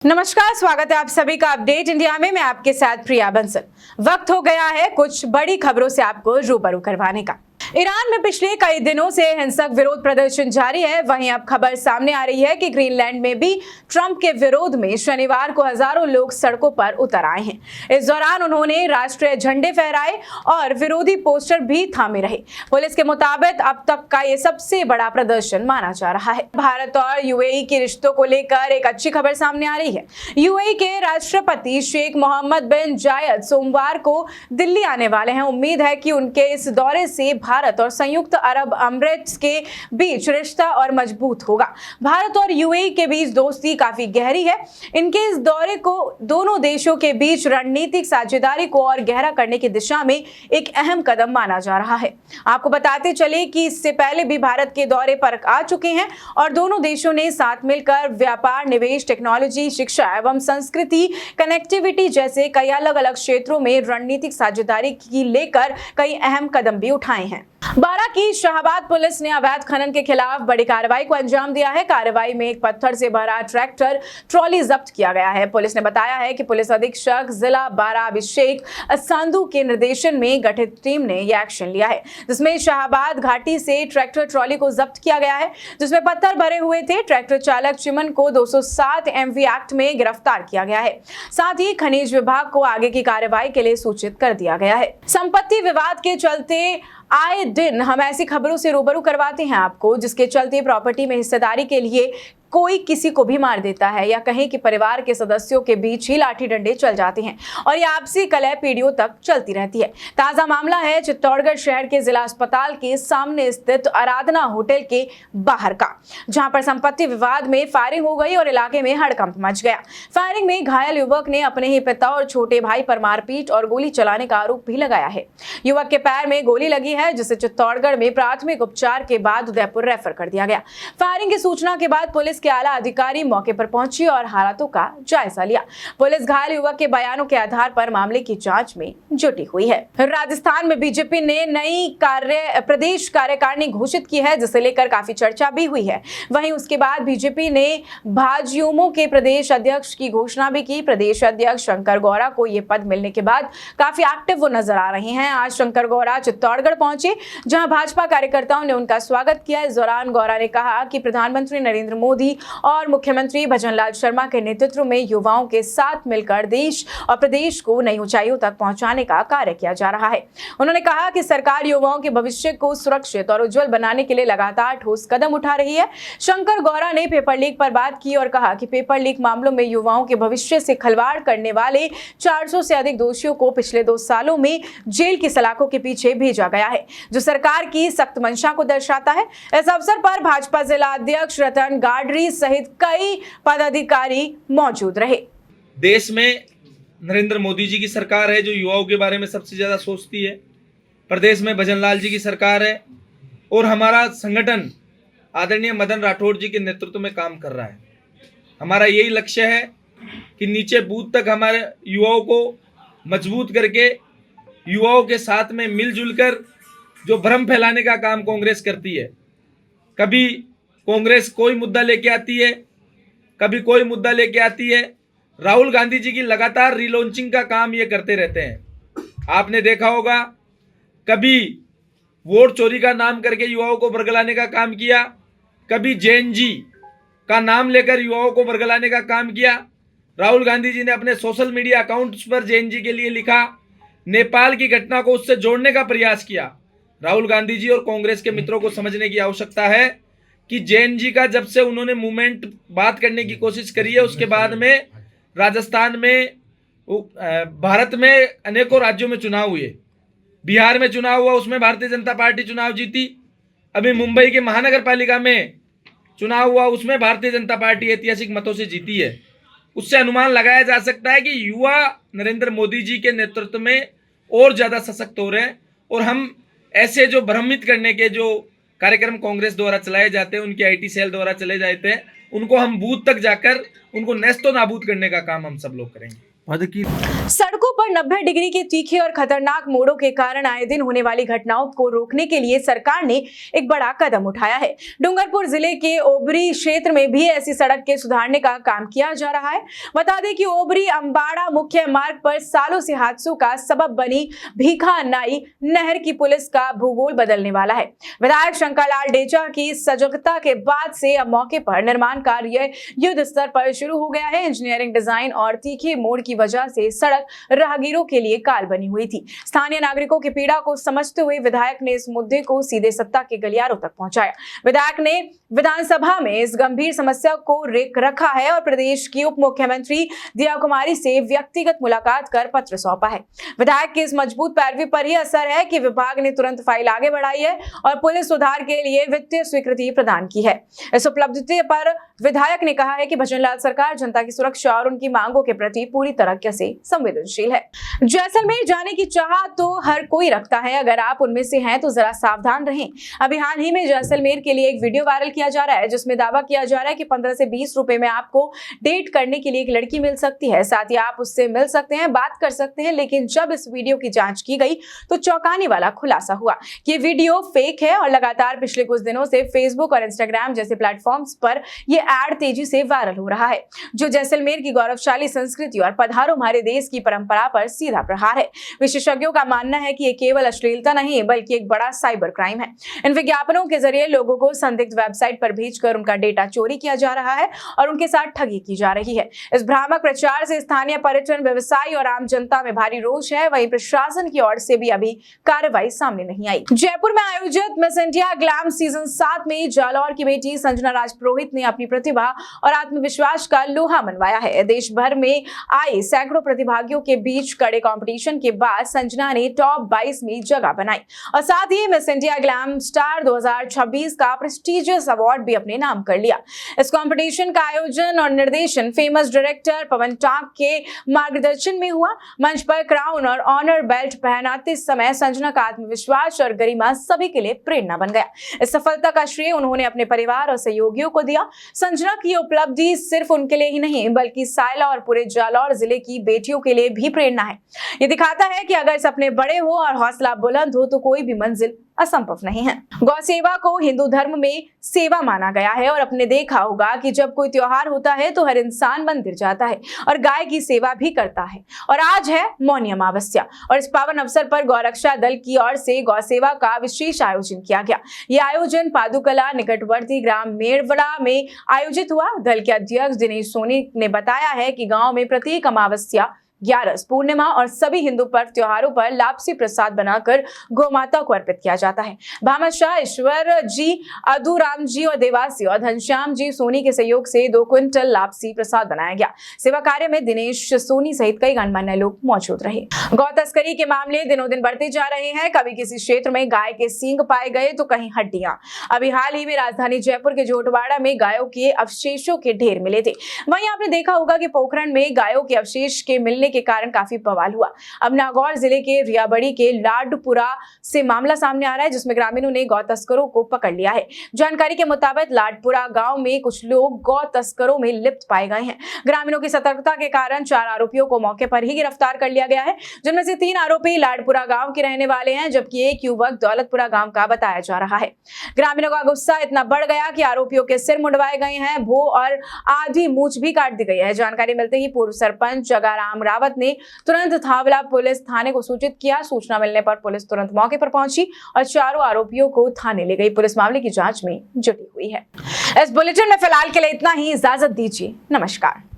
नमस्कार, स्वागत है आप सभी का अपडेट इंडिया में। मैं आपके साथ प्रिया बंसल। वक्त हो गया है कुछ बड़ी खबरों से आपको रूबरू करवाने का। ईरान में पिछले कई दिनों से हिंसक विरोध प्रदर्शन जारी है। वहीं अब खबर सामने आ रही है कि ग्रीनलैंड में भी ट्रंप के विरोध में शनिवार को हजारों लोग सड़कों पर उतर आए हैं। इस दौरान उन्होंने राष्ट्रीय झंडे फहराए और विरोधी पोस्टर भी थामे रहे। पुलिस के मुताबिक अब तक का ये सबसे बड़ा प्रदर्शन माना जा रहा है। भारत और यूएई के रिश्तों को लेकर एक अच्छी खबर सामने आ रही है। यूएई के राष्ट्रपति शेख मोहम्मद बिन जायद सोमवार को दिल्ली आने वाले हैं। उम्मीद है कि उनके इस दौरे से भारत और संयुक्त अरब अमीरात के बीच रिश्ता और मजबूत होगा। भारत और यूएई के बीच दोस्ती काफी गहरी है। इनके इस दौरे को दोनों देशों के बीच रणनीतिक साझेदारी को और गहरा करने की दिशा में एक अहम कदम माना जा रहा है। आपको बताते चले कि इससे पहले भी भारत के दौरे पर आ चुके हैं और दोनों देशों ने साथ मिलकर व्यापार, निवेश, टेक्नोलॉजी, शिक्षा एवं संस्कृति, कनेक्टिविटी जैसे कई अलग अलग क्षेत्रों में रणनीतिक साझेदारी की लेकर कई अहम कदम भी उठाए हैं। बारां की शाहबाद पुलिस ने अवैध खनन के खिलाफ बड़ी कार्रवाई को अंजाम दिया है। कार्रवाई में एक पत्थर से भरा ट्रैक्टर ट्रॉली जब्त किया गया है। पुलिस ने बताया है कि पुलिस अधीक्षक जिला बारां अभिषेक संधू के निर्देशन में गठित टीम ने यह एक्शन लिया है, जिसमें शाहबाद घाटी से ट्रैक्टर ट्रॉली को जब्त किया गया है, जिसमें पत्थर भरे हुए थे। ट्रैक्टर चालक चिमन को 207 MV एक्ट में गिरफ्तार किया गया है। साथ ही खनिज विभाग को आगे की कार्रवाई के लिए सूचित कर दिया गया है। संपत्ति विवाद के चलते आए दिन हम ऐसी खबरों से रूबरू करवाते हैं आपको, जिसके चलते प्रॉपर्टी में हिस्सेदारी के लिए कोई किसी को भी मार देता है या कहें कि परिवार के सदस्यों के बीच ही लाठी डंडे चल जाते हैं और ये आपसी कलह पीढ़ियों तक चलती रहती है। ताजा मामला है चित्तौड़गढ़ शहर के जिला अस्पताल के सामने स्थित आराधना होटल के बाहर का, जहां पर संपत्ति विवाद में फायरिंग हो गई और इलाके में हड़कंप मच गया। फायरिंग में घायल युवक ने अपने ही पिता और छोटे भाई पर मारपीट और गोली चलाने का आरोप भी लगाया है। युवक के पैर में गोली लगी है, जिसे चित्तौड़गढ़ में प्राथमिक उपचार के बाद उदयपुर रेफर कर दिया गया। फायरिंग की सूचना के बाद पुलिस के आला अधिकारी मौके पर पहुंची और हालातों का जायजा लिया। पुलिस घायल युवक के बयानों के आधार पर मामले की जांच में जुटी हुई है। राजस्थान में बीजेपी ने नई प्रदेश कार्यकारिणी घोषित की है, जिसे लेकर काफी चर्चा भी हुई है। वहीं उसके बाद बीजेपी ने भाजयुमो के प्रदेश अध्यक्ष की घोषणा भी की। प्रदेश अध्यक्ष शंकर गौरा को यह पद मिलने के बाद काफी एक्टिव वो नजर आ रहे हैं। आज शंकर गौरा चित्तौड़गढ़ पहुंचे, जहां भाजपा कार्यकर्ताओं ने उनका स्वागत किया। इस दौरान गौरा ने कहा कि प्रधानमंत्री नरेंद्र मोदी और मुख्यमंत्री भजनलाल शर्मा के नेतृत्व में युवाओं के साथ मिलकर देश और प्रदेश को नई ऊंचाइयों तक पहुंचाने का कार्य किया जा रहा है। उन्होंने कहा कि सरकार युवाओं के भविष्य को सुरक्षित और उज्जवल बनाने के लिए लगातार ठोस कदम उठा रही है। शंकर गौरा ने पेपर लीक पर बात की और कहा कि पेपर लीक मामलों में युवाओं के भविष्य से खिलवाड़ करने वाले 400 से अधिक दोषियों को पिछले 2 सालों में जेल की सलाखों के पीछे भेजा गया है, जो सरकार की सख्त मंशा को दर्शाता है। इस अवसर पर भाजपा जिला अध्यक्ष रतन गाडरी सहित कई पदाधिकारी मौजूद रहे। देश में नरेंद्र मोदी जी की सरकार है, जो युवाओं के बारे में सबसे ज्यादा सोचती है। प्रदेश में भजनलाल जी की सरकार है और हमारा संगठन आदरणीय मदन राठौड़ जी के नेतृत्व में काम कर रहा है। हमारा यही लक्ष्य है कि नीचे बूथ तक हमारे युवाओं को मजबूत करके युवाओं के साथ में मिलजुल कर जो भ्रम फैलाने का काम कांग्रेस करती है। कभी कांग्रेस कोई मुद्दा लेके आती है, कभी कोई मुद्दा लेके आती है। राहुल गांधी जी की लगातार रीलॉन्चिंग का काम ये करते रहते हैं। आपने देखा होगा, कभी वोट चोरी का नाम करके युवाओं को बरगलाने का काम किया, कभी जेएनजी का नाम लेकर युवाओं को बरगलाने का काम किया। राहुल गांधी जी ने अपने सोशल मीडिया अकाउंट्स पर जेएनजी के लिए लिखा, नेपाल की घटना को उससे जोड़ने का प्रयास किया। राहुल गांधी जी और कांग्रेस के मित्रों को समझने की आवश्यकता है कि जेएनजी का जब से उन्होंने मूवमेंट बात करने की कोशिश करी है, उसके बाद में राजस्थान में, भारत में अनेकों राज्यों में चुनाव हुए। बिहार में चुनाव हुआ, उसमें भारतीय जनता पार्टी चुनाव जीती। अभी मुंबई के महानगर पालिका में चुनाव हुआ, उसमें भारतीय जनता पार्टी ऐतिहासिक मतों से जीती है। उससे अनुमान लगाया जा सकता है कि युवा नरेंद्र मोदी जी के नेतृत्व में और ज्यादा सशक्त हो रहे हैं और हम ऐसे जो भ्रमित करने के जो कार्यक्रम कांग्रेस द्वारा चलाए जाते हैं, उनके आईटी सेल द्वारा चले जाते हैं, उनको हम बूथ तक जाकर उनको नेस्तो नाबूद करने का काम हम सब लोग करेंगे। पद की। सड़कों पर 90 डिग्री के तीखे और खतरनाक मोड़ों के कारण आए दिन होने वाली घटनाओं को रोकने के लिए सरकार ने एक बड़ा कदम उठाया है। डूंगरपुर जिले के ओबरी क्षेत्र में भी ऐसी सड़क के सुधारने का काम किया जा रहा है। बता दें कि ओबरी अंबाड़ा मुख्य मार्ग पर सालों से हादसों का सबब बनी भीखा नाई नहर की पुलिस का भूगोल बदलने वाला है। विधायक शंकरलाल डेचा की सजगता के बाद से अब मौके पर निर्माण कार्य युद्ध स्तर पर शुरू हो गया है। इंजीनियरिंग डिजाइन और तीखे मोड़ की वजह से सड़क राहगीरों के लिए काल बनी हुई थी। स्थानीय नागरिकों की पीड़ा को समझते हुए विधायक ने इस मुद्दे को सीधे सत्ता के गलियारों तक पहुंचाया। विधायक ने विधानसभा में इस गंभीर समस्या को रखा है और प्रदेश की उप मुख्यमंत्री दिया कुमारी से व्यक्तिगत मुलाकात कर पत्र सौंपा है। विधायक की इस मजबूत पैरवी पर ही असर है कि विभाग ने तुरंत फाइल आगे बढ़ाई है और पुलिस सुधार के लिए वित्तीय स्वीकृति प्रदान की है। इस उपलब्धि पर विधायक ने कहा है कि भजनलाल सरकार जनता की सुरक्षा और उनकी मांगों के प्रति पूरी तरह से संवेदनशील है। जैसलमेर जाने की चाह तो हर कोई रखता है, अगर आप उनमें से हैं तो जरा सावधान रहें। अभी हाल ही में जैसलमेर के लिए एक वीडियो वायरल किया जा रहा है जिसमें दावा किया जा रहा है कि 15 से 20 रुपए में आपको डेट करने के लिए एक लड़की मिल सकती है, साथ ही आप उससे मिल सकते हैं, बात कर सकते हैं। लेकिन जब इस वीडियो की जांच की गई तो चौंकाने वाला खुलासा हुआ कि वीडियो फेक है और लगातार पिछले कुछ दिनों से फेसबुक और इंस्टाग्राम जैसे प्लेटफॉर्म्स पर यह एड तेजी से वायरल हो रहा है, जो जैसलमेर की गौरवशाली संस्कृति और पधारो हमारे देश की परंपरा पर सीधा प्रहार है। विशेषज्ञों का मानना है कि ये केवल अश्लीलता नहीं बल्कि एक बड़ा साइबर क्राइम है। इन विज्ञापनों के जरिए लोगों को संदिग्ध वेबसाइट पर भेजकर उनका डेटा चोरी किया जा रहा है और उनके साथ ठगी की जा रही है। इस भ्रामक प्रचार से स्थानीय पर्यटन व्यवसायी और आम जनता में भारी रोष है। वहीं प्रशासन की ओर से भी अभी कार्रवाई सामने नहीं आई। जयपुर में आयोजित मिस इंडिया ग्लैम सीजन 7 में जालौर की बेटी संजना राजपुरोहित ने अपनी प्रतिभा और आत्मविश्वास का लोहा मनवाया है। देश भर में आए सैकड़ों प्रतिभागियों के बीच कड़े कंपटीशन के बाद संजना ने टॉप 22 में जगह बनाई और साथ ही मिस इंडिया ग्लैम स्टार 2026 का प्रेस्टिजियस अवार्ड भी अपने नाम कर लिया। इस कंपटीशन का आयोजन और निर्देशन फेमस डायरेक्टर पवन टाक के मार्गदर्शन में हुआ। मंच पर क्राउन और ऑनर बेल्ट पहनाते समय संजना का आत्मविश्वास और गरिमा सभी के लिए प्रेरणा बन गया। इस सफलता का श्रेय उन्होंने अपने परिवार और सहयोगियों को दिया। संजना की उपलब्धि सिर्फ उनके लिए ही नहीं बल्कि सायला और पूरे जालौर जिले की बेटियों के लिए भी प्रेरणा है। ये दिखाता है कि अगर सपने बड़े हो और हौसला बुलंद हो तो कोई भी मंजिल असंभव नहीं है। गौ सेवा को हिंदू धर्म में सेवा माना गया है और आपने देखा होगा कि जब कोई त्योहार होता है तो हर इंसान मंदिर जाता है और गाय की सेवा भी करता है। और आज है मौनी अमावस्या और इस पावन अवसर पर गौरक्षा दल की ओर से गौ सेवा का विशेष आयोजन किया गया। यह आयोजन पादुकला निकटवर्ती ग्राम मेड़वड़ा में आयोजित हुआ। दल के अध्यक्ष दिनेश सोनी ने बताया है कि गाँव में प्रत्येक अमावस्या, ग्यारस, पूर्णिमा और सभी हिंदू पर्व त्योहारों पर लापसी प्रसाद बनाकर गौ माता को अर्पित किया जाता है। भामत शाह, ईश्वर जी, अधूराम जी और देवासी और घनश्याम जी सोनी के सहयोग से 2 क्विंटल लापसी प्रसाद बनाया गया। सेवा कार्य में दिनेश सोनी सहित कई गणमान्य लोग मौजूद रहे। गौ तस्करी के मामले दिनों दिन बढ़ते जा रहे हैं। कभी किसी क्षेत्र में गाय के सींग पाए गए तो कहीं हड्डियां। अभी हाल ही में राजधानी जयपुर के जोटवाड़ा में गायों के अवशेषों के ढेर मिले थे। वहीं आपने देखा होगा कि पोखरण में गायों के अवशेष के मिलने के कारण काफी बवाल हुआ। अब नागौर जिले के रियाबड़ी के लाडपुरा से मामला सामने आ रहा है जिसमें ग्रामीणों ने गौ तस्करों को पकड़ लिया है। जानकारी के मुताबिक लाडपुरा गांव में कुछ लोग गौ तस्करों में लिप्त पाए गए हैं। ग्रामीणों की सतर्कता के कारण 4 आरोपियों को मौके पर ही गिरफ्तार कर लिया गया है, जिनमें से 3 आरोपी लाडपुरा गांव के रहने वाले हैं जबकि एक युवक दौलतपुरा गांव का बताया जा रहा है। ग्रामीणों का गुस्सा इतना बढ़ गया कि आरोपियों के सिर मुंडवाए गए हैं, भो और आधी मूंछ भी काट दी गई है। जानकारी मिलते ही पूर्व सरपंच जगाराम रावत ने तुरंत थावला पुलिस थाने को सूचित किया। सूचना मिलने पर पुलिस तुरंत मौके पर पहुंची और चारों आरोपियों को थाने ले गई। पुलिस मामले की जांच में जुटी हुई है। इस बुलेटिन में फिलहाल के लिए इतना ही। इजाजत दीजिए। नमस्कार।